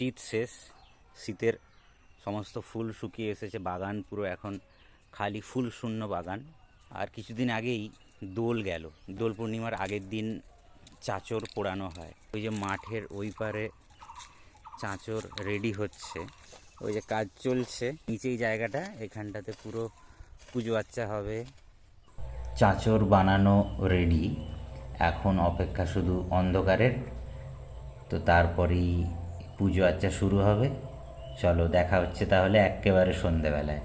শীত শেষ, শীতের সমস্ত ফুল শুকিয়ে এসেছে, বাগান পুরো এখন খালি ফুল শূন্য বাগান। আর কিছুদিন আগেই দোল গেল, দোল পূর্ণিমার আগের দিন চাঁচর পোড়ানো হয়। ওই যে মাঠের ওই পারে চাঁচর রেডি হচ্ছে, ওই যে কাজ চলছে নিচেই জায়গাটা, এখানটাতে পুরো পুজো আচ্চা হবে। চাঁচর বানানো রেডি, এখন অপেক্ষা শুধু অন্ধকারের। তো তারপরেই পুজো আচ্চা শুরু হবে। চলো দেখা হচ্ছে তাহলে একেবারে সন্ধেবেলায়।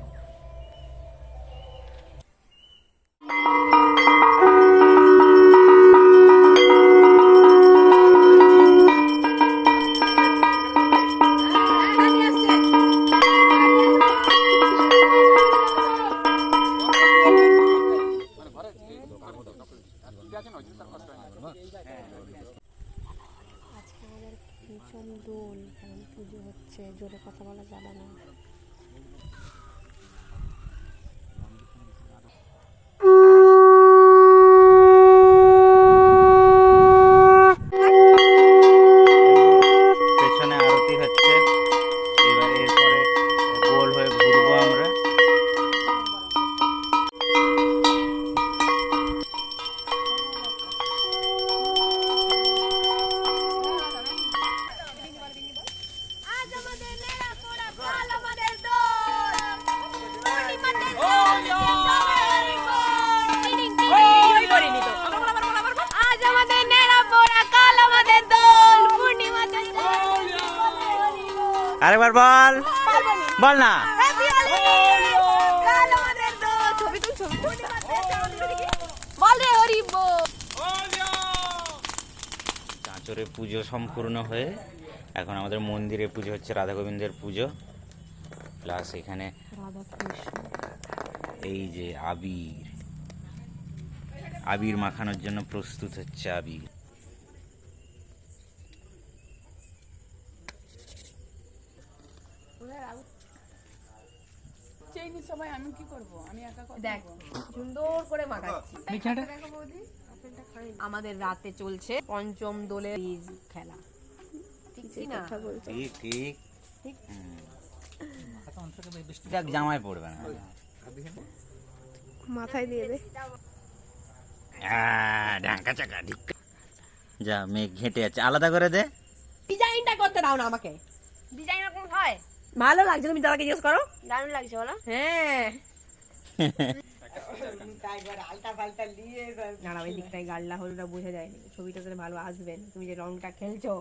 আজকে আমাদের ভীষণ দোল, কারণ পুজো হচ্ছে, জোরে কথা বলা যাবে না। পেছনে আরতি হচ্ছে, এবার এরপরে গোল হয়ে ঘুরবো আমরা। আরেকবার বল, বল না। চাঁচরে পুজো সম্পূর্ণ হয়ে এখন আমাদের মন্দিরে পুজো হচ্ছে, রাধা গোবিন্দের পুজো। প্লাস এখানে এই যে আবির, আবির মাখানোর জন্য প্রস্তুত হচ্ছে আবির। আমি কি করব? আমি একা দেখ সুন্দর করে মাখাচ্ছি। আমাদের রাতে চলছে পঞ্চম দোলের খেলা, ঠিক না? ঠিক ঠিক দেখ, জামাই পড়বে না, মাথায় দিয়ে দে। ঢাকা চাকা ঠিক। যা, মেঘ ঘেঁটে যাচ্ছে, আলাদা করে দে। ডিজাইনটা করতে দাও না আমাকে। ডিজাইন এরকম হয়? ভালো লাগছে, তুমি দাদাকে জিজ্ঞেস করো। দারুণ লাগছে বলো। হ্যাঁ দাঁড়াও, এই দিকটায় গাল্লা হলুদটা বোঝা যায়, ছবিটা তাহলে ভালো আসবে। তুমি যে রংটা খেলছো